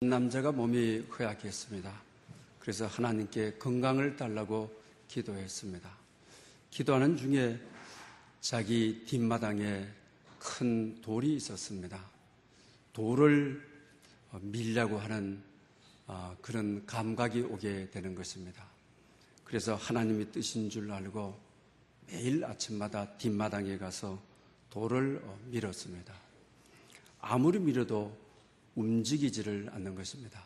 남자가 몸이 허약했습니다. 그래서 하나님께 건강을 달라고 기도했습니다. 기도하는 중에 자기 뒷마당에 큰 돌이 있었습니다. 돌을 밀려고 하는 그런 감각이 오게 되는 것입니다. 그래서 하나님의 뜻인 줄 알고 매일 아침마다 뒷마당에 가서 돌을 밀었습니다. 아무리 밀어도 움직이지를 않는 것입니다.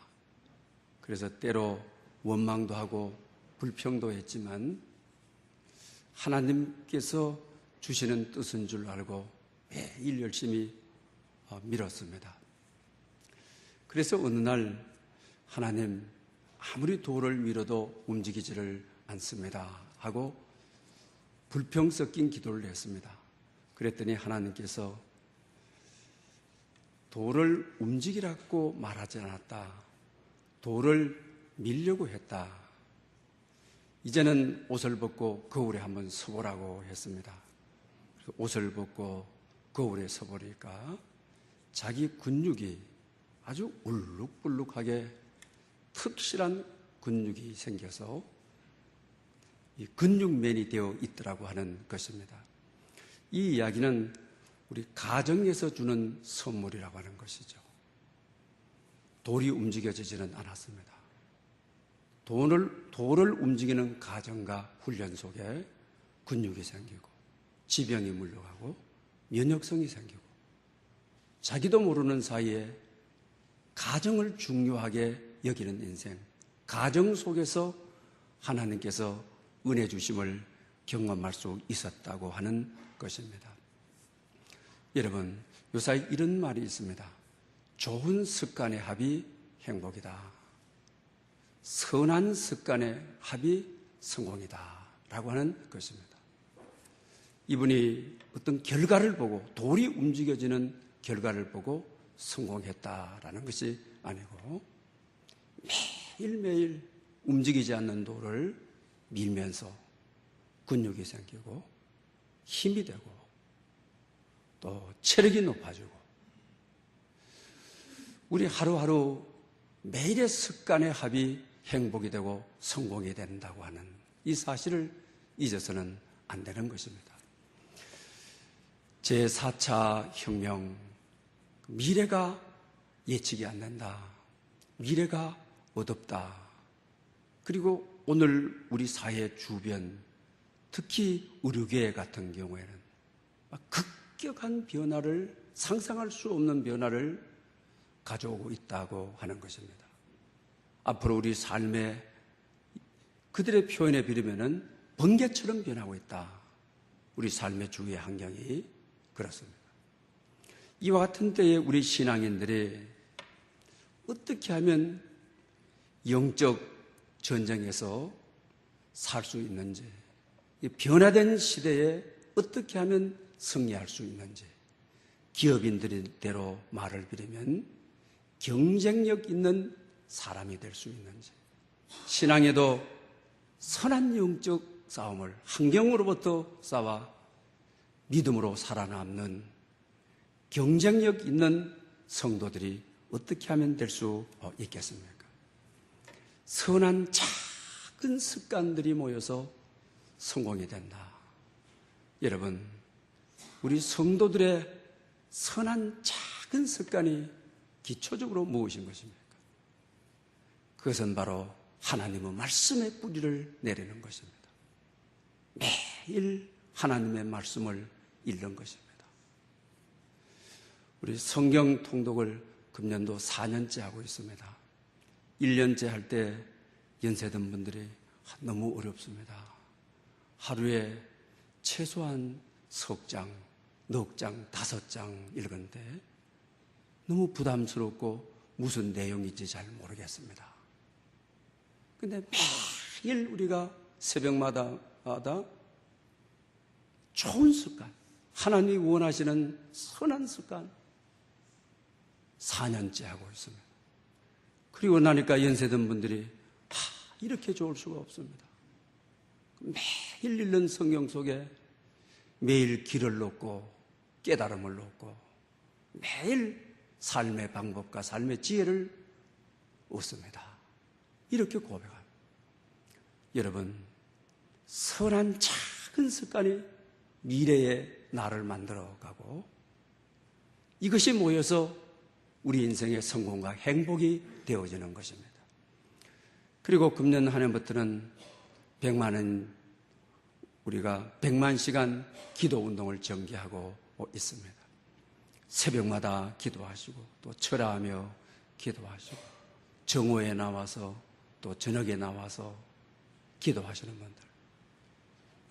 그래서 때로 원망도 하고 불평도 했지만 하나님께서 주시는 뜻인 줄 알고 매일 열심히 밀었습니다. 그래서 어느 날 하나님, 아무리 돌을 밀어도 움직이지를 않습니다 하고 불평 섞인 기도를 했습니다. 그랬더니 하나님께서 돌을 움직이라고 말하지 않았다. 돌을 밀려고 했다. 이제는 옷을 벗고 거울에 한번 서보라고 했습니다. 옷을 벗고 거울에 서보니까 자기 근육이 아주 울룩불룩하게 튼실한 근육이 생겨서 이 근육맨이 되어 있더라고 하는 것입니다. 이 이야기는 우리 가정에서 주는 선물이라고 하는 것이죠. 돌이 움직여지지는 않았습니다. 돌을 움직이는 가정과 훈련 속에 근육이 생기고 지병이 물러가고 면역성이 생기고 자기도 모르는 사이에 가정을 중요하게 여기는 인생, 가정 속에서 하나님께서 은혜 주심을 경험할 수 있었다고 하는 것입니다. 여러분, 요사이 이런 말이 있습니다. 좋은 습관의 합이 행복이다. 선한 습관의 합이 성공이다. 라고 하는 것입니다. 이분이 어떤 결과를 보고 돌이 움직여지는 결과를 보고 성공했다라는 것이 아니고 매일매일 움직이지 않는 돌을 밀면서 근육이 생기고 힘이 되고 또 체력이 높아지고 우리 하루하루 매일의 습관의 합이 행복이 되고 성공이 된다고 하는 이 사실을 잊어서는 안 되는 것입니다. 제4차 혁명, 미래가 예측이 안 된다. 미래가 어둡다. 그리고 오늘 우리 사회 주변, 특히 의료계 같은 경우에는 급격한 변화를, 상상할 수 없는 변화를 가져오고 있다고 하는 것입니다. 앞으로 우리 삶에 그들의 표현에 비르면은 번개처럼 변하고 있다. 우리 삶의 주위의 환경이 그렇습니다. 이와 같은 때에 우리 신앙인들이 어떻게 하면 영적 전쟁에서 살 수 있는지, 이 변화된 시대에 어떻게 하면 승리할 수 있는지, 기업인들대로 말을 빌리면 경쟁력 있는 사람이 될 수 있는지, 신앙에도 선한 영적 싸움을 환경으로부터 싸워 믿음으로 살아남는 경쟁력 있는 성도들이 어떻게 하면 될 수 있겠습니까? 선한 작은 습관들이 모여서 성공이 된다. 여러분, 우리 성도들의 선한 작은 습관이 기초적으로 무엇인 것입니까? 그것은 바로 하나님의 말씀의 뿌리를 내리는 것입니다. 매일 하나님의 말씀을 읽는 것입니다. 우리 성경 통독을 금년도 4년째 하고 있습니다. 1년째 할 때 연세든 분들이 너무 어렵습니다. 하루에 최소한 석 장, 넉 장, 5장 읽은데 너무 부담스럽고 무슨 내용인지 잘 모르겠습니다. 근데 매일 우리가 새벽마다 좋은 습관, 하나님이 원하시는 선한 습관 4년째 하고 있습니다. 그리고 나니까 연세든 분들이 이렇게 좋을 수가 없습니다. 매일 읽는 성경 속에 매일 길을 얻고 깨달음을 얻고 매일 삶의 방법과 삶의 지혜를 없습니다. 이렇게 고백합니다. 여러분, 선한 작은 습관이 미래의 나를 만들어가고 이것이 모여서 우리 인생의 성공과 행복이 되어지는 것입니다. 그리고 금년 한 해부터는 100만 시간 기도 운동을 전개하고 있습니다. 새벽마다 기도하시고 또 철야하며 기도하시고 정오에 나와서 또 저녁에 나와서 기도하시는 분들,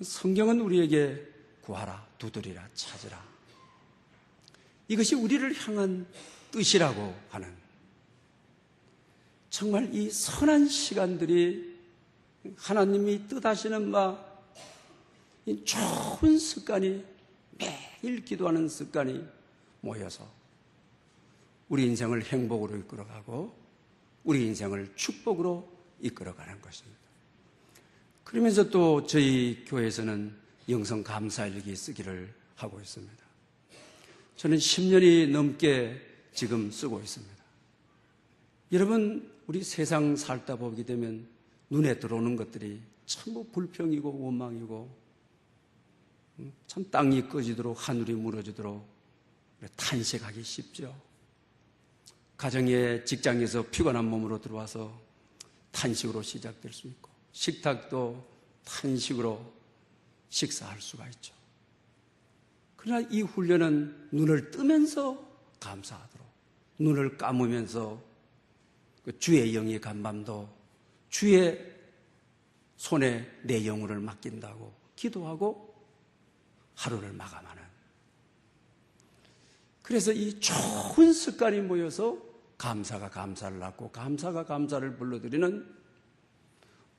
성경은 우리에게 구하라, 두드리라, 찾으라, 이것이 우리를 향한 뜻이라고 하는, 정말 이 선한 시간들이 하나님이 뜻하시는 바 이 좋은 습관이, 매일 기도하는 습관이 모여서 우리 인생을 행복으로 이끌어가고 우리 인생을 축복으로 이끌어가는 것입니다. 그러면서 또 저희 교회에서는 영성 감사일기 쓰기를 하고 있습니다. 저는 10년이 넘게 지금 쓰고 있습니다. 여러분, 우리 세상 살다 보게 되면 눈에 들어오는 것들이 전부 불평이고 원망이고, 참 땅이 꺼지도록 하늘이 무너지도록 탄식하기 쉽죠. 가정에, 직장에서 피곤한 몸으로 들어와서 탄식으로 시작될 수 있고, 식탁도 탄식으로 식사할 수가 있죠. 그러나 이 훈련은 눈을 뜨면서 감사하도록, 눈을 감으면서 그 주의 영이 간밤도 주의 손에 내 영혼을 맡긴다고 기도하고 하루를 마감하는, 그래서 이 좋은 습관이 모여서 감사가 감사를 낳고 감사가 감사를 불러들이는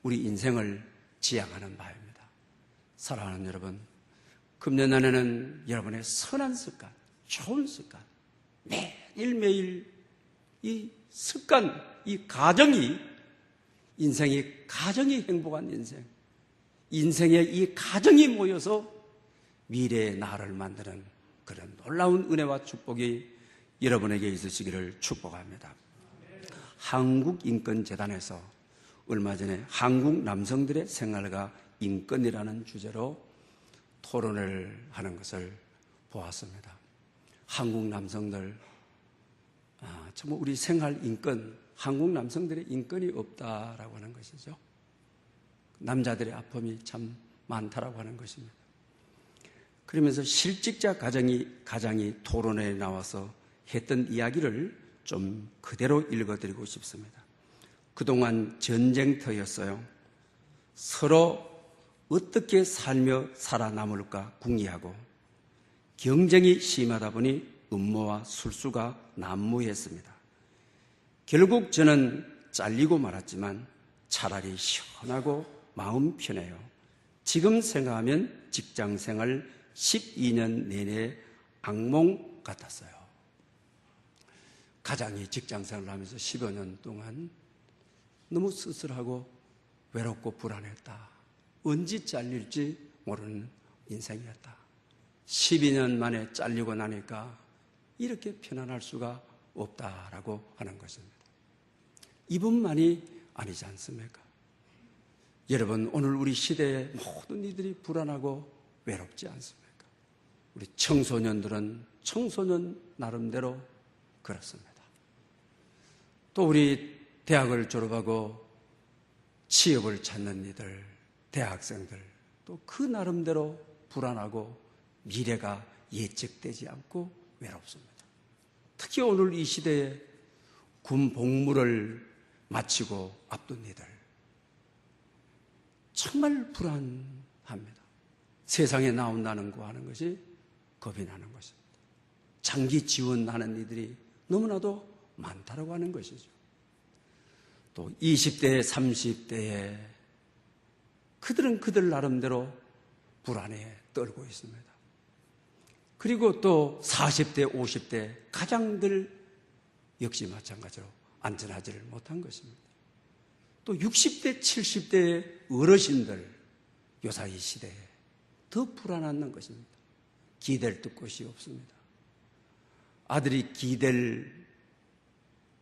우리 인생을 지향하는 바입니다. 사랑하는 여러분, 금년 안에는 여러분의 선한 습관, 좋은 습관, 매일매일 이 습관, 이 가정이, 인생이 가정이 행복한 인생, 인생의 이 가정이 모여서 미래의 나를 만드는 그런 놀라운 은혜와 축복이 여러분에게 있으시기를 축복합니다. 한국인권재단에서 얼마 전에 한국 남성들의 생활과 인권이라는 주제로 토론을 하는 것을 보았습니다. 한국 남성들, 정말 우리 생활 인권, 한국 남성들의 인권이 없다라고 하는 것이죠. 남자들의 아픔이 참 많다라고 하는 것입니다. 그러면서 실직자 가장이 토론회에 나와서 했던 이야기를 좀 그대로 읽어드리고 싶습니다. 그동안 전쟁터였어요. 서로 어떻게 살며 살아남을까 궁리하고, 경쟁이 심하다 보니 음모와 술수가 난무했습니다. 결국 저는 잘리고 말았지만 차라리 시원하고 마음 편해요. 지금 생각하면 직장생활 12년 내내 악몽 같았어요. 가장이 직장생활을 하면서 10여 년 동안 너무 쓸쓸하고 외롭고 불안했다. 언제 잘릴지 모르는 인생이었다. 12년 만에 잘리고 나니까 이렇게 편안할 수가 없다라고 하는 것입니다. 이분만이 아니지 않습니까? 여러분, 오늘 우리 시대의 모든 이들이 불안하고 외롭지 않습니까? 우리 청소년들은 청소년 나름대로 그렇습니다. 또 우리 대학을 졸업하고 취업을 찾는 이들, 대학생들, 또 그 나름대로 불안하고 미래가 예측되지 않고 외롭습니다. 특히 오늘 이 시대에 군 복무를 마치고 앞둔 이들, 정말 불안합니다. 세상에 나온다는 거 하는 것이 겁이 나는 것입니다. 장기 지원하는 이들이 너무나도 많다라고 하는 것이죠. 또 20대, 30대에 그들은 그들 나름대로 불안에 떨고 있습니다. 그리고 또 40대, 50대 가장들 역시 마찬가지로 안전하지를 못한 것입니다. 또 60대, 70대의 어르신들, 요사 이 시대에 더 불안한 것입니다. 기댈 곳이 없습니다. 아들이 기댈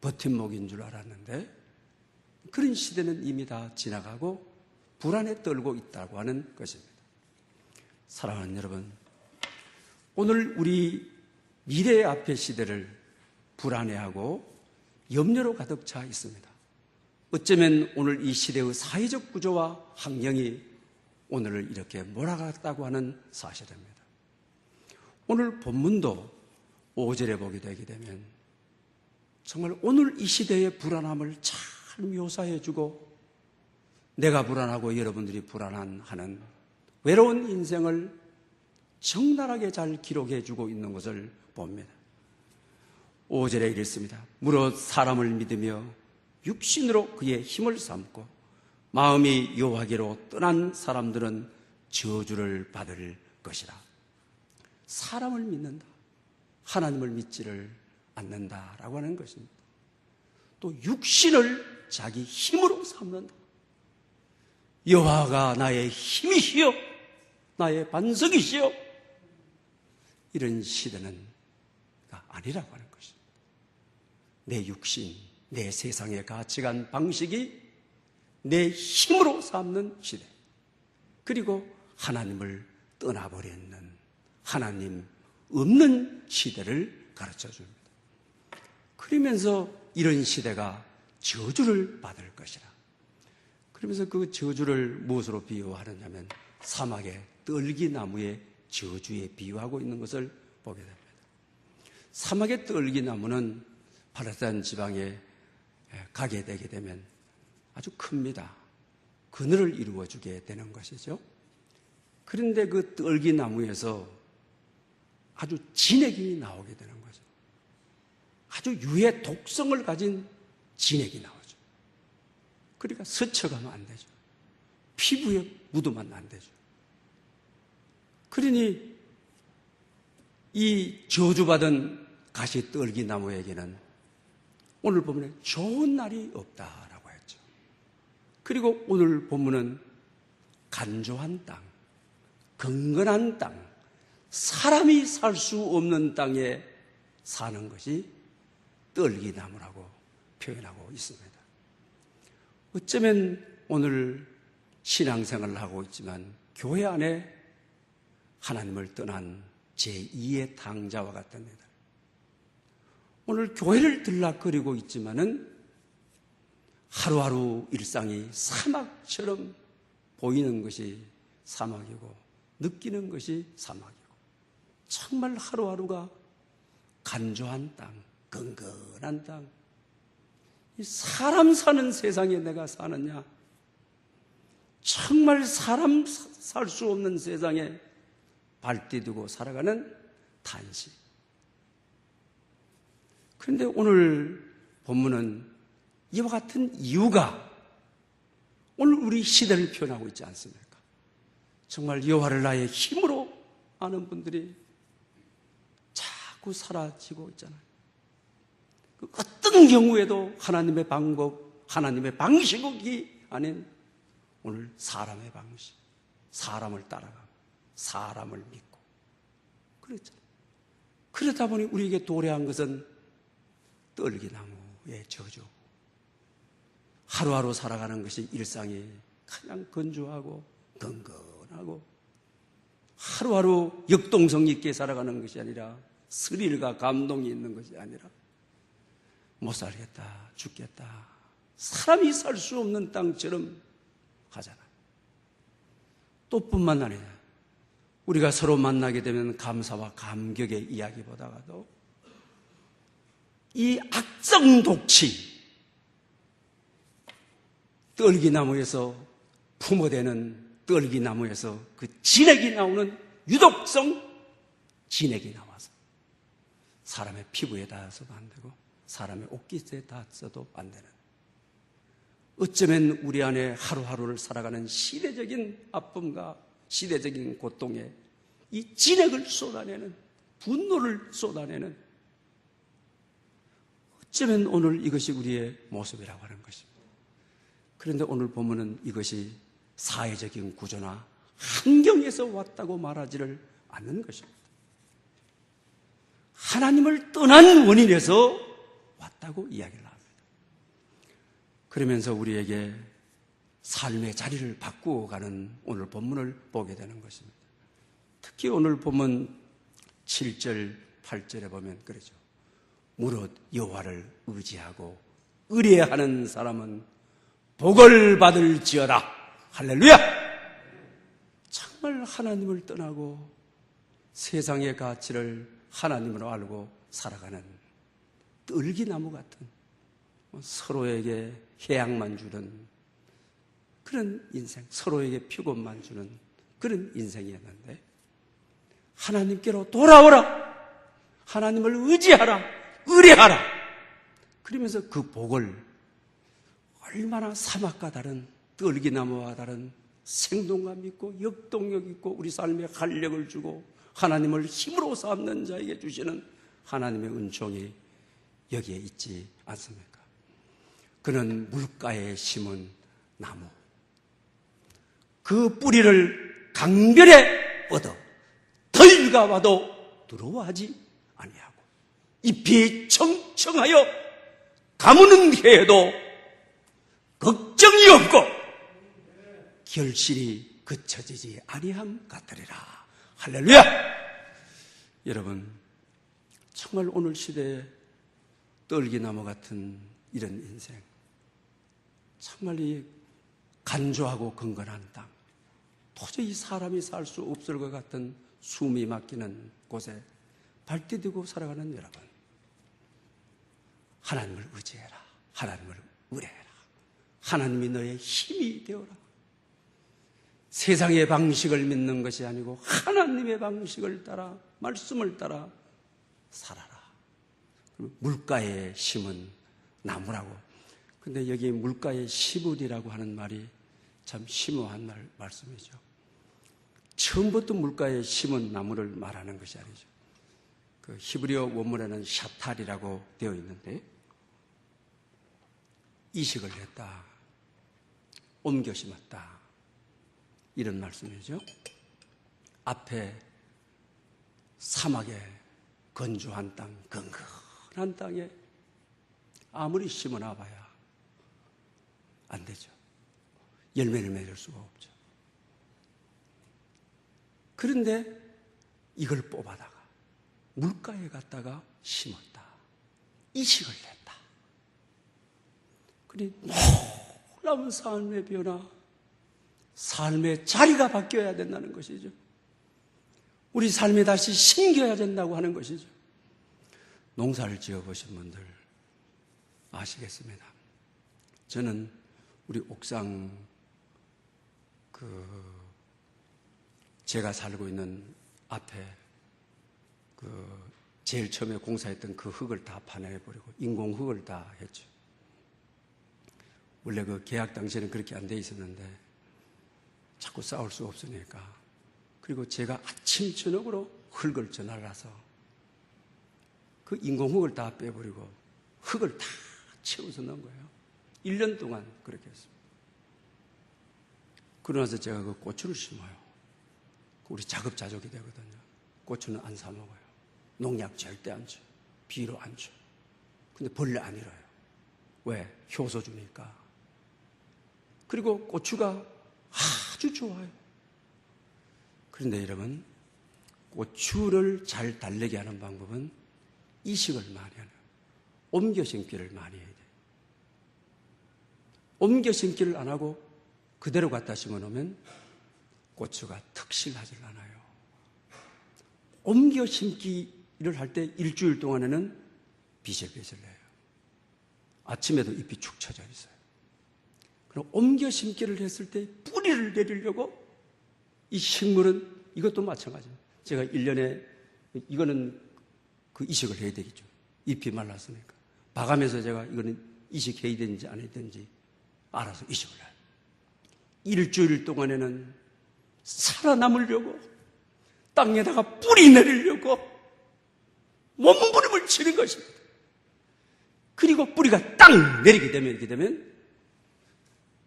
버팀목인 줄 알았는데 그런 시대는 이미 다 지나가고 불안에 떨고 있다고 하는 것입니다. 사랑하는 여러분, 오늘 우리 미래 앞의 시대를 불안해하고 염려로 가득 차 있습니다. 어쩌면 오늘 이 시대의 사회적 구조와 환경이 오늘을 이렇게 몰아갔다고 하는 사실입니다. 오늘 본문도 5절에 보게 되게 되면 정말 오늘 이 시대의 불안함을 잘 묘사해주고 내가 불안하고 여러분들이 불안하는 외로운 인생을 적나라하게 잘 기록해주고 있는 것을 봅니다. 5절에 이랬습니다. 무릇 사람을 믿으며 육신으로 그의 힘을 삼고 마음이 여호와께로 떠난 사람들은 저주를 받을 것이라. 사람을 믿는다, 하나님을 믿지를 않는다라고 하는 것입니다. 또 육신을 자기 힘으로 삼는다. 여호와가 나의 힘이시여, 나의 반석이시여, 이런 시대는 아니라고 하는 것입니다. 내 육신, 내 세상의 가치관 방식이 내 힘으로 삼는 시대, 그리고 하나님을 떠나버리는 하나님 없는 시대를 가르쳐 줍니다. 그러면서 이런 시대가 저주를 받을 것이라. 그러면서 그 저주를 무엇으로 비유하느냐면 사막의 떨기나무의 저주에 비유하고 있는 것을 보게 됩니다. 사막의 떨기나무는 팔레스타인 지방에 가게 되게 되면 아주 큽니다. 그늘을 이루어주게 되는 것이죠. 그런데 그 떨기나무에서 아주 진액이 나오게 되는 거죠. 아주 유해 독성을 가진 진액이 나오죠. 그러니까 스쳐가면 안 되죠. 피부에 묻으면 안 되죠. 그러니 이 저주받은 가시떨기나무에게는 오늘 본문에 좋은 날이 없다라고 했죠. 그리고 오늘 본문은 간조한 땅, 경건한 땅, 사람이 살 수 없는 땅에 사는 것이 떨기나무라고 표현하고 있습니다. 어쩌면 오늘 신앙생활을 하고 있지만 교회 안에 하나님을 떠난 제2의 당자와 같습니다. 오늘 교회를 들락거리고 있지만은 하루하루 일상이 사막처럼 보이는 것이 사막이고 느끼는 것이 사막이고 정말 하루하루가 간조한 땅, 건건한 땅, 사람 사는 세상에 내가 사느냐, 정말 사람 살 수 없는 세상에 발디디고 살아가는 탄식. 그런데 오늘 본문은 이와 같은 이유가 오늘 우리 시대를 표현하고 있지 않습니까? 정말 여호와를 나의 힘으로 아는 분들이 자꾸 사라지고 있잖아요. 어떤 경우에도 하나님의 방법, 하나님의 방식이 아닌 오늘 사람의 방식, 사람을 따라가고 사람을 믿고 그랬잖아요. 그러다 보니 우리에게 도래한 것은 떨기나무의 저주고 하루하루 살아가는 것이 일상이 그냥 건조하고 건건하고 하루하루 역동성 있게 살아가는 것이 아니라 스릴과 감동이 있는 것이 아니라 못 살겠다, 죽겠다, 사람이 살 수 없는 땅처럼 하잖아요. 또 뿐만 아니라 우리가 서로 만나게 되면 감사와 감격의 이야기보다도 이 악성독치, 떨기나무에서 품어대는 떨기나무에서 그 진액이 나오는 유독성 진액이 나와서 사람의 피부에 닿아서도 안 되고 사람의 옷깃에 닿아서도 안 되는, 어쩌면 우리 안에 하루하루를 살아가는 시대적인 아픔과 시대적인 고통에 이 진액을 쏟아내는, 분노를 쏟아내는, 어쩌면 오늘 이것이 우리의 모습이라고 하는 것입니다. 그런데 오늘 보면은 이것이 사회적인 구조나 환경에서 왔다고 말하지를 않는 것입니다. 하나님을 떠난 원인에서 왔다고 이야기를 합니다. 그러면서 우리에게 삶의 자리를 바꾸어가는 오늘 본문을 보게 되는 것입니다. 특히 오늘 본문 7절, 8절에 보면 그러죠. 무릇 여호와를 의지하고 의뢰하는 사람은 복을 받을지어다. 할렐루야! 정말 하나님을 떠나고 세상의 가치를 하나님으로 알고 살아가는 떨기나무 같은 서로에게 해악만 주는 그런 인생, 서로에게 피곤만 주는 그런 인생이었는데 하나님께로 돌아오라. 하나님을 의지하라. 의뢰하라. 그러면서 그 복을 얼마나 사막과 다른 떨기나무와 다른 생동감 있고 역동력 있고 우리 삶에 활력을 주고 하나님을 힘으로 삼는 자에게 주시는 하나님의 은총이 여기에 있지 않습니까? 그는 물가에 심은 나무, 그 뿌리를 강변에 얻어 더위가 와도 두려워하지 아니하고 잎이 청청하여 가무는 해에도 걱정이 없고 결실이 그쳐지지 아니함 같으리라. 할렐루야! 여러분, 정말 오늘 시대에 떨기나무 같은 이런 인생, 정말 이 간조하고 건건한 땅, 도저히 사람이 살 수 없을 것 같은 숨이 막히는 곳에 발디디고 살아가는 여러분, 하나님을 의지해라. 하나님을 의뢰해라. 하나님이 너의 힘이 되어라. 세상의 방식을 믿는 것이 아니고 하나님의 방식을 따라, 말씀을 따라 살아라. 물가에 심은 나무라고. 근데 여기 물가에 심으리라고 하는 말이 참 심오한 말씀이죠. 처음부터 물가에 심은 나무를 말하는 것이 아니죠. 그 히브리어 원문에는 샤탈이라고 되어 있는데 이식을 했다, 옮겨 심었다, 이런 말씀이죠. 앞에 사막에 건조한 땅, 건건한 땅에 아무리 심어놔 봐야 안 되죠. 열매를 맺을 수가 없죠. 그런데 이걸 뽑아다가 물가에 갖다가 심었다. 이식을 했다. 그러니 놀라운 삶의 변화, 삶의 자리가 바뀌어야 된다는 것이죠. 우리 삶이 다시 심겨야 된다고 하는 것이죠. 농사를 지어보신 분들 아시겠습니다. 저는 우리 옥상 제가 살고 있는 앞에 제일 처음에 공사했던 그 흙을 다 파내버리고 인공흙을 다 했죠. 원래 그 계약 당시에는 그렇게 안 돼 있었는데 자꾸 싸울 수 없으니까, 그리고 제가 아침 저녁으로 흙을 전할라서 그 인공흙을 다 빼버리고 흙을 다 채워서 넣은 거예요. 1년 동안 그렇게 했습니다. 그러고 나서 제가 그 고추를 심어요. 우리 자급자족이 되거든요. 고추는 안 사 먹어요. 농약 절대 안 줘. 비료 안 줘. 근데 벌레 안 일어요. 왜? 효소 주니까. 그리고 고추가 아주 좋아요. 그런데 여러분, 고추를 잘 달리게 하는 방법은 이식을 많이 하는, 옮겨 심기를 많이 해야 돼요. 옮겨 심기를 안 하고 그대로 갖다 심어 놓으면 고추가 득실하지 않아요. 옮겨 심기를 할 때 일주일 동안에는 비실비실해요. 아침에도 잎이 축 처져 있어요. 그럼 옮겨 심기를 했을 때 뿌리를 내리려고 이 식물은 이것도 마찬가지예요. 제가 1년에 이거는 그 이식을 해야 되겠죠. 잎이 말랐으니까. 봐가면서 제가 이거는 이식해야 되는지 안 해야 되는지 알아서 이식을 해요. 일주일 동안에는 살아남으려고 땅에다가 뿌리 내리려고 몸부림을 치는 것입니다. 그리고 뿌리가 딱 내리게 되면, 이렇게 되면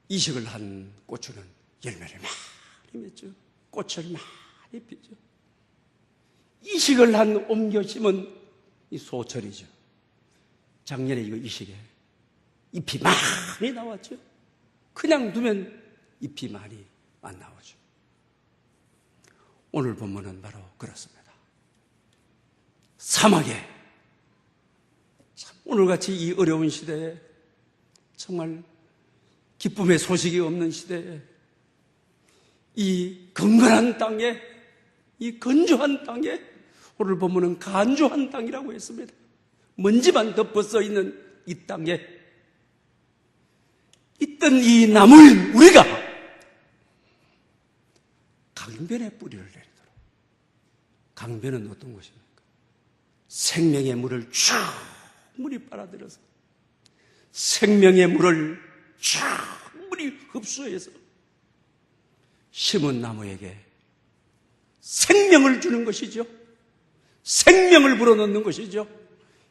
이식을 한 고추는 열매를 많이 맺죠. 꽃을 많이 피죠. 이식을 한 옮겨 심은 이 소철이죠. 작년에 이거 이식에 잎이 많이 나왔죠. 그냥 두면 잎이 많이 안 나오죠. 오늘 본문은 바로 그렇습니다. 사막에, 오늘같이 이 어려운 시대에, 정말 기쁨의 소식이 없는 시대에, 이 건건한 땅에, 이 건조한 땅에, 오늘 본문은 간조한 땅이라고 했습니다. 먼지만 덮어서 있는 이 땅에 있던 이 나무인 우리가 강변에 뿌리를 내리도록. 강변은 어떤 곳입니까? 생명의 물을 충분히 빨아들여서, 생명의 물을 충분히 흡수해서 심은 나무에게 생명을 주는 것이죠. 생명을 불어넣는 것이죠.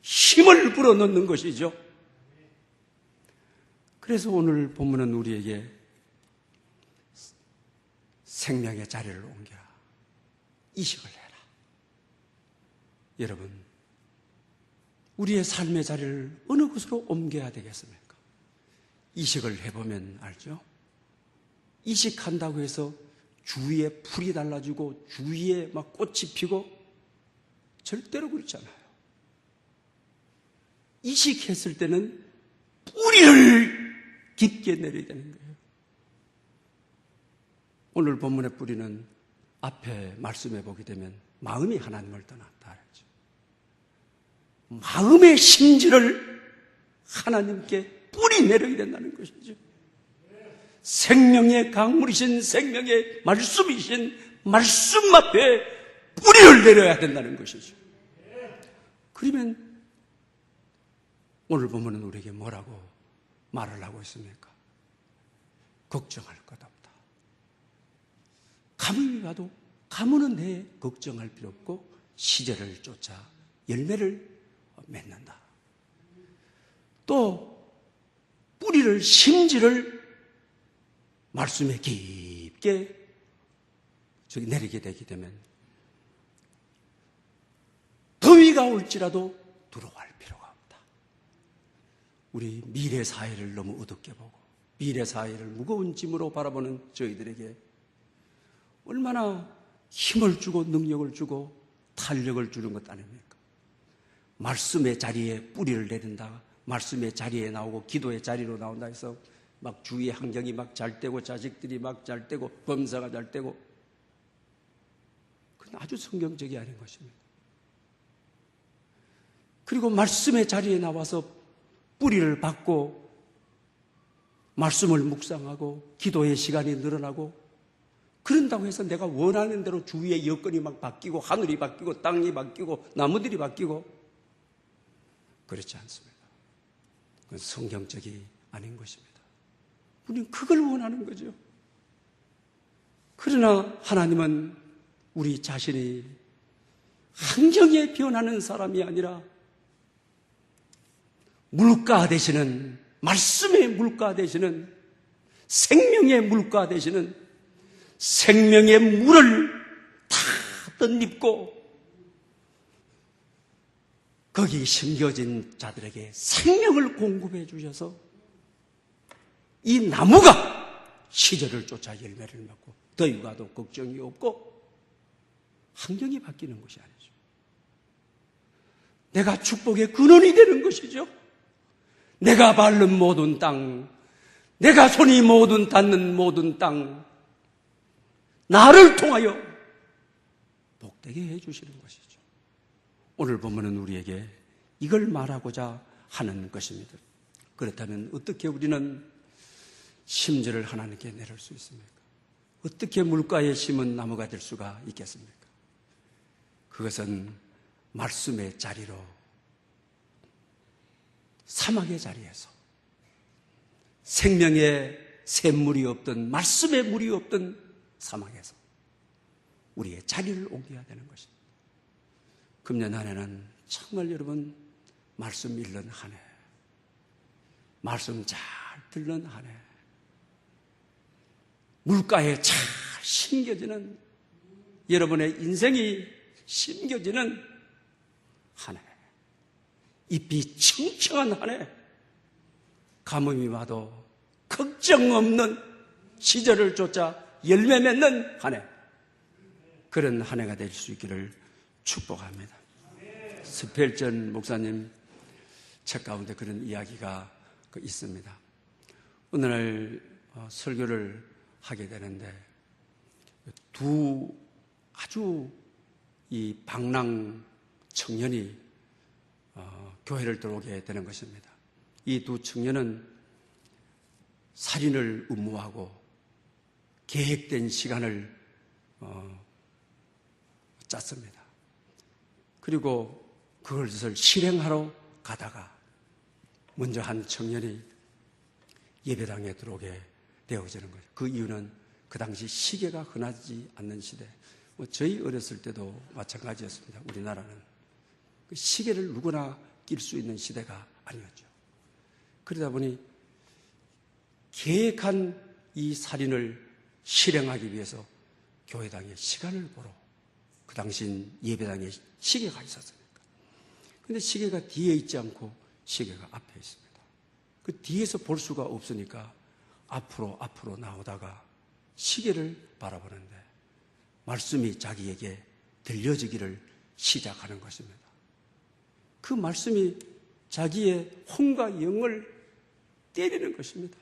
힘을 불어넣는 것이죠. 그래서 오늘 본문은 우리에게 생명의 자리를 옮겨라, 이식을 해라. 여러분, 우리의 삶의 자리를 어느 곳으로 옮겨야 되겠습니까? 이식을 해보면 알죠? 이식한다고 해서 주위에 풀이 달라지고 주위에 막 꽃이 피고 절대로 그렇지 않아요. 이식했을 때는 뿌리를 깊게 내려야 되는 거예요. 오늘 본문의 뿌리는 앞에 말씀해 보게 되면 마음이 하나님을 떠났다 그랬죠. 마음의 심지를 하나님께 뿌리 내려야 된다는 것이죠. 생명의 강물이신, 생명의 말씀이신 말씀 앞에 뿌리를 내려야 된다는 것이죠. 그러면 오늘 본문은 우리에게 뭐라고 말을 하고 있습니까? 걱정할 것 없다. 가뭄이 와도 가뭄은 내 걱정할 필요 없고 시절을 쫓아 열매를 맺는다. 또 뿌리를, 심지를 말씀에 깊게 저기 내리게 되게 되면 더위가 올지라도 두려워할 필요가 없다. 우리 미래 사회를 너무 어둡게 보고 미래 사회를 무거운 짐으로 바라보는 저희들에게 얼마나 힘을 주고 능력을 주고 탄력을 주는 것 아닙니까? 말씀의 자리에 뿌리를 내린다, 말씀의 자리에 나오고 기도의 자리로 나온다 해서 막 주위의 환경이 막 잘 되고 자식들이 막 잘 되고 범사가 잘 되고, 그건 아주 성경적이 아닌 것입니다. 그리고 말씀의 자리에 나와서 뿌리를 받고 말씀을 묵상하고 기도의 시간이 늘어나고, 그런다고 해서 내가 원하는 대로 주위의 여건이 막 바뀌고 하늘이 바뀌고 땅이 바뀌고 나무들이 바뀌고 그렇지 않습니다. 그건 성경적이 아닌 것입니다. 우리는 그걸 원하는 거죠. 그러나 하나님은 우리 자신이 환경에 변하는 사람이 아니라 물가 되시는, 말씀의 물가 되시는, 생명의 물가 되시는 생명의 물을 다 덧입고 거기 심겨진 자들에게 생명을 공급해 주셔서 이 나무가 시절을 쫓아 열매를 맺고 더위가도 걱정이 없고 환경이 바뀌는 것이 아니죠. 내가 축복의 근원이 되는 것이죠. 내가 밟는 모든 땅, 내가 손이 모든 닿는 모든 땅, 나를 통하여 복되게 해주시는 것이죠. 오늘 본문은 우리에게 이걸 말하고자 하는 것입니다. 그렇다면 어떻게 우리는 심지를 하나님께 내릴 수 있습니까? 어떻게 물가에 심은 나무가 될 수가 있겠습니까? 그것은 말씀의 자리로, 사막의 자리에서 생명의 샘물이 없던, 말씀의 물이 없던 사막에서 우리의 자리를 옮겨야 되는 것입니다. 금년 한 해는 정말 여러분 말씀 읽는 한 해, 말씀 잘 듣는 한 해, 물가에 잘 심겨지는, 여러분의 인생이 심겨지는 한 해, 잎이 청청한 한 해, 가뭄이 와도 걱정 없는 시절을 쫓아 열매 맺는 한 해, 그런 한 해가 될 수 있기를 축복합니다. 스펠전 목사님 책 가운데 그런 이야기가 있습니다. 어느 날 설교를 하게 되는데 두 아주 이 방랑 청년이 교회를 들어오게 되는 것입니다. 이 두 청년은 살인을 음모하고 계획된 시간을 짰습니다. 그리고 그것을 실행하러 가다가 먼저 한 청년이 예배당에 들어오게 되어지는 거죠. 그 이유는 그 당시 시계가 흔하지 않는 시대, 저희 어렸을 때도 마찬가지였습니다. 우리나라는 그 시계를 누구나 낄 수 있는 시대가 아니었죠. 그러다 보니 계획한 이 살인을 실행하기 위해서 교회당에 시간을 보러, 그 당시엔 예배당에 시계가 있었으니까. 근데 시계가 뒤에 있지 않고 시계가 앞에 있습니다. 그 뒤에서 볼 수가 없으니까 앞으로 나오다가 시계를 바라보는데 말씀이 자기에게 들려지기를 시작하는 것입니다. 그 말씀이 자기의 혼과 영을 때리는 것입니다.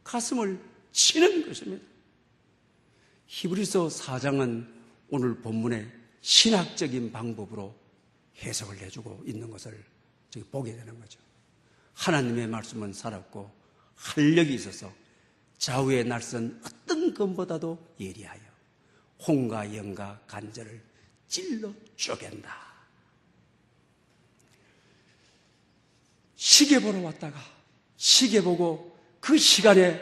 가슴을 치는 것입니다. 히브리서 4장은 오늘 본문의 신학적인 방법으로 해석을 해주고 있는 것을 보게 되는 거죠. 하나님의 말씀은 살았고 활력이 있어서 좌우에 날선 어떤 것보다도 예리하여 혼과 영과 간절을 찔러 쪼갠다. 시계 보러 왔다가 시계 보고 그 시간에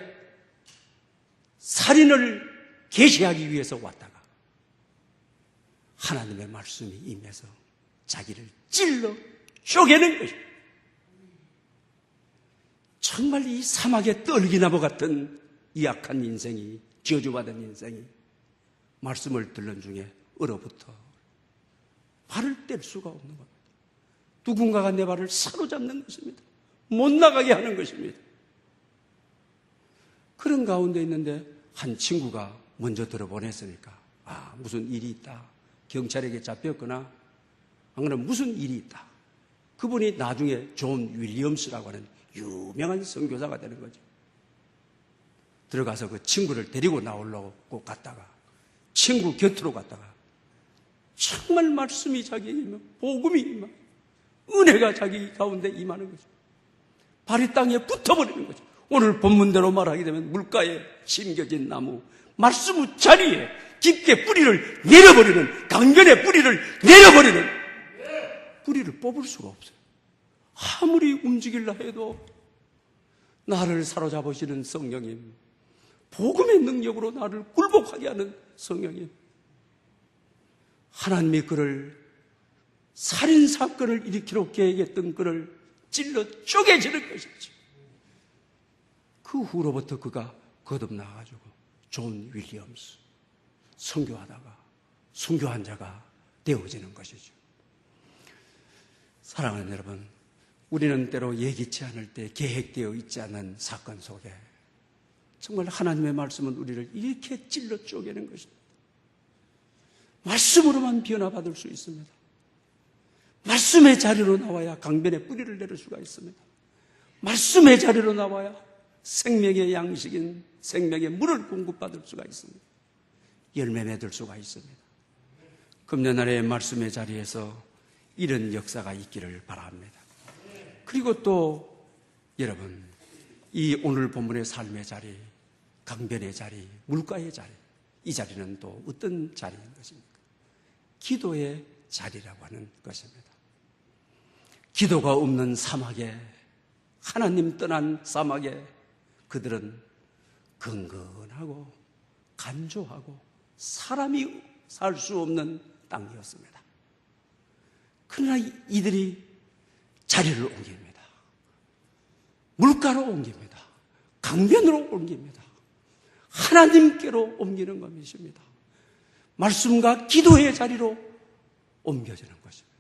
살인을 계시하기 위해서 왔다가 하나님의 말씀이 임해서 자기를 찔러 쪼개는 것입니다. 정말 이 사막의 떨기나무 같은 이 약한 인생이, 저주받은 인생이 말씀을 듣는 중에 얼어붙어 발을 뗄 수가 없는 겁니다. 누군가가 내 발을 사로잡는 것입니다. 못 나가게 하는 것입니다. 그런 가운데 있는데 한 친구가 먼저 들어보냈으니까 무슨 일이 있다. 경찰에게 잡혔거나 안 그러면 무슨 일이 있다. 그분이 나중에 존 윌리엄스라고 하는 유명한 선교사가 되는 거죠. 들어가서 그 친구를 데리고 나오려고 갔다가 친구 곁으로 갔다가 정말 말씀이 자기에게 임하고 복음이 임하고 은혜가 자기 가운데 임하는 거죠. 발이 땅에 붙어버리는 거죠. 오늘 본문대로 말하게 되면 물가에 심겨진 나무, 말씀 자리에 깊게 뿌리를 내려버리는, 강변의 뿌리를 내려버리는, 뿌리를 뽑을 수가 없어요. 아무리 움직일라 해도 나를 사로잡으시는 성령님, 복음의 능력으로 나를 굴복하게 하는 성령님, 하나님이 그를 살인사건을 일으키려 계획했던 그를 찔러 쪼개지는 것이지. 그 후로부터 그가 거듭나가지고 존 윌리엄스 선교하다가 순교한 자가 되어지는 것이죠. 사랑하는 여러분, 우리는 때로 예기치 않을 때 계획되어 있지 않은 사건 속에 정말 하나님의 말씀은 우리를 이렇게 찔러 쪼개는 것입니다. 말씀으로만 변화받을 수 있습니다. 말씀의 자리로 나와야 강변에 뿌리를 내릴 수가 있습니다. 말씀의 자리로 나와야 생명의 양식인 생명의 물을 공급받을 수가 있습니다. 열매 맺을 수가 있습니다. 금년날의 말씀의 자리에서 이런 역사가 있기를 바랍니다. 그리고 또 여러분, 이 오늘 본문의 삶의 자리, 강변의 자리, 물가의 자리, 이 자리는 또 어떤 자리인 것입니까? 기도의 자리라고 하는 것입니다. 기도가 없는 사막에, 하나님 떠난 사막에 그들은 근근하고 간조하고 사람이 살 수 없는 땅이었습니다. 그러나 이들이 자리를 옮깁니다. 물가로 옮깁니다. 강변으로 옮깁니다. 하나님께로 옮기는 것입니다. 말씀과 기도의 자리로 옮겨지는 것입니다.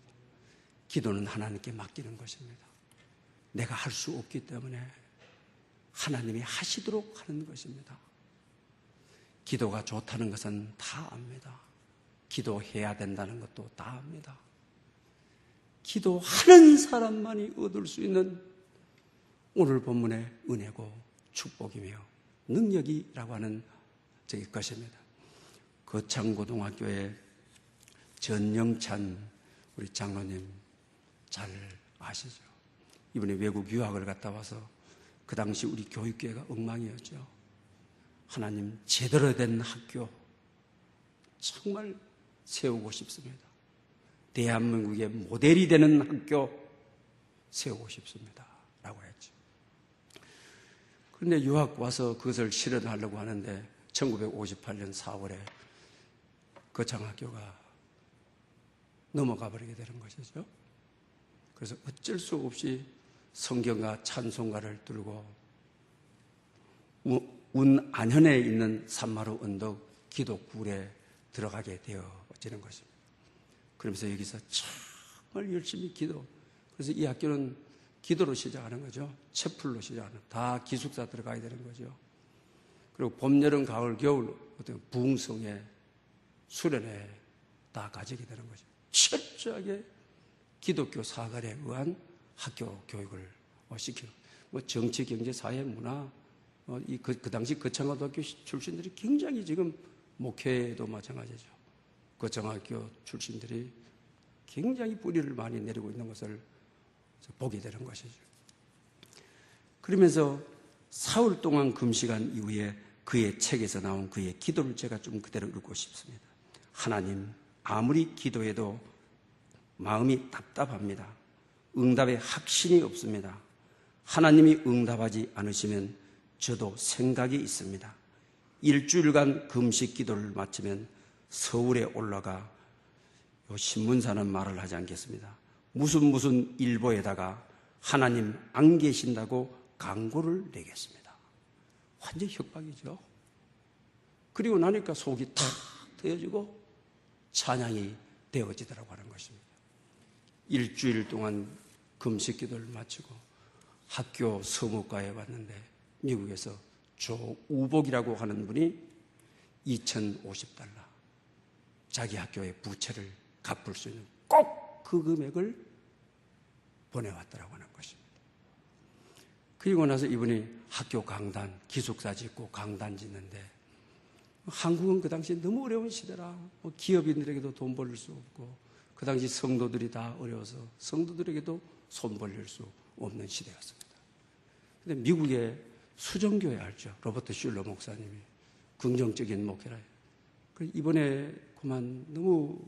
기도는 하나님께 맡기는 것입니다. 내가 할 수 없기 때문에 하나님이 하시도록 하는 것입니다. 기도가 좋다는 것은 다 압니다. 기도해야 된다는 것도 다 압니다. 기도하는 사람만이 얻을 수 있는 오늘 본문의 은혜고 축복이며 능력이라고 하는 것입니다. 거창고등학교의 전영찬 우리 장로님 잘 아시죠? 이번에 외국 유학을 갔다 와서 그 당시 우리 교육계가 엉망이었죠. 하나님 제대로 된 학교 정말 세우고 싶습니다. 대한민국의 모델이 되는 학교 세우고 싶습니다. 라고 했죠. 그런데 유학 와서 그것을 실현하려고 하는데 1958년 4월에 거창학교가 넘어가 버리게 되는 것이죠. 그래서 어쩔 수 없이 성경과 찬송가를 들고 운안현에 있는 산마루 언덕 기독굴에 들어가게 되어지는 것입니다. 그러면서 여기서 정말 열심히 기도. 그래서 이 학교는 기도로 시작하는 거죠. 채플로 시작하는. 다 기숙사 들어가야 되는 거죠. 그리고 봄, 여름, 가을, 겨울 어떤 부흥성의 수련회 다 가지게 되는 거죠. 철저하게 기독교 사관에 의한 학교 교육을 시키고, 정치, 경제, 사회, 문화, 그 당시 거창고등학교 출신들이 굉장히 지금 목회도 마찬가지죠. 거창학교 출신들이 굉장히 뿌리를 많이 내리고 있는 것을 보게 되는 것이죠. 그러면서 사흘 동안 금식한 이후에 그의 책에서 나온 그의 기도를 제가 좀 그대로 읽고 싶습니다. 하나님, 아무리 기도해도 마음이 답답합니다. 응답에 확신이 없습니다. 하나님이 응답하지 않으시면 저도 생각이 있습니다. 일주일간 금식 기도를 마치면 서울에 올라가 요 신문사는 말을 하지 않겠습니다. 무슨 일보에다가 하나님 안 계신다고 광고를 내겠습니다. 완전 협박이죠. 그리고 나니까 속이 탁 트여지고 찬양이 되어지더라고 하는 것입니다. 일주일 동안 금식 기도를 마치고 학교 서무과에 왔는데 미국에서 조우복이라고 하는 분이 2,050달러 자기 학교의 부채를 갚을 수 있는 꼭 그 금액을 보내왔더라고 하는 것입니다. 그리고 나서 이분이 학교 강단, 기숙사 짓고 강단 짓는데 한국은 그 당시 너무 어려운 시대라 기업인들에게도 돈 벌릴 수 없고 그 당시 성도들이 다 어려워서 성도들에게도 손 벌릴 수 없는 시대였습니다. 그런데 미국의 수정교회 알죠? 로버트 슐러 목사님이 긍정적인 목회라. 이번에 그만 너무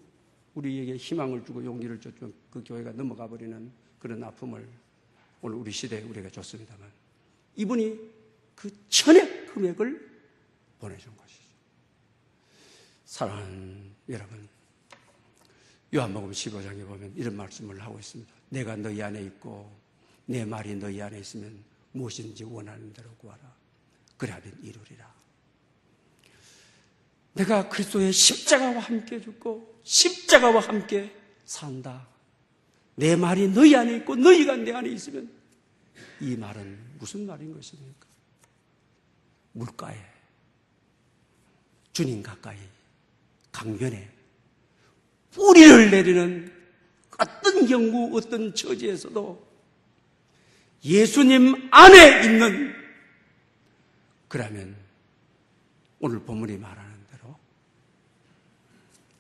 우리에게 희망을 주고 용기를 줬던 그 교회가 넘어가 버리는 그런 아픔을 오늘 우리 시대에 우리가 줬습니다만 이분이 그 천액 금액을 보내준 것이죠. 사랑하는 여러분, 요한복음 15장에 보면 이런 말씀을 하고 있습니다. 내가 너희 안에 있고 내 말이 너희 안에 있으면 무엇인지 원하는 대로 구하라. 그리하면 이루리라. 내가 그리스도의 십자가와 함께 죽고 십자가와 함께 산다. 내 말이 너희 안에 있고 너희가 내 안에 있으면 이 말은 무슨 말인 것입니까? 물가에 주님 가까이 강변에 뿌리를 내리는 어떤 경우 어떤 처지에서도 예수님 안에 있는 그러면 오늘 본문이 말하는 대로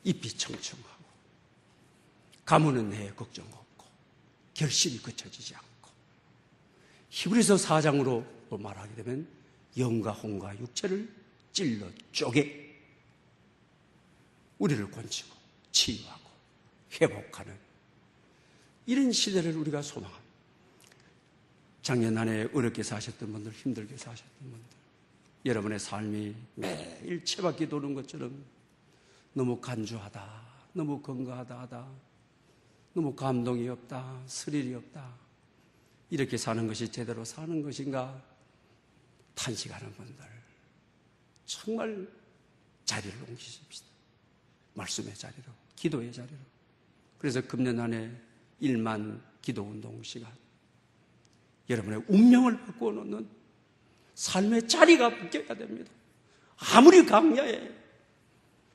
잎이 청청하고 가무는 내에 걱정 없고 결실이 그쳐지지 않고 히브리서 4장으로 말하게 되면 영과 혼과 육체를 찔러 쪼개 우리를 권치고 치유하고 회복하는 이런 시대를 우리가 소망합니다. 작년 한 해 어렵게 사셨던 분들, 힘들게 사셨던 분들, 여러분의 삶이 매일 채바퀴 도는 것처럼 너무 간주하다, 너무 건강하다, 너무 감동이 없다, 스릴이 없다, 이렇게 사는 것이 제대로 사는 것인가 탄식하는 분들 정말 자리를 옮기십시다. 말씀의 자리로, 기도의 자리로. 그래서 금년 한 해 1만 기도운동 시간, 여러분의 운명을 바꾸어 놓는 삶의 자리가 바뀌어야 됩니다. 아무리 강야에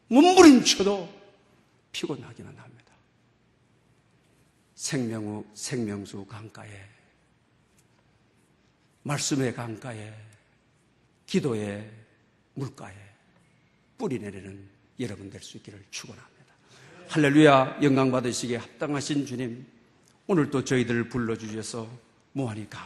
몸부림쳐도 피곤하기는 합니다. 생명수 강가에, 말씀의 강가에, 기도의 물가에 뿌리 내리는 여러분 될 수 있기를 축원합니다. 할렐루야. 영광 받으시기에 합당하신 주님, 오늘 또 저희들을 불러주셔서 무한히 강합니다.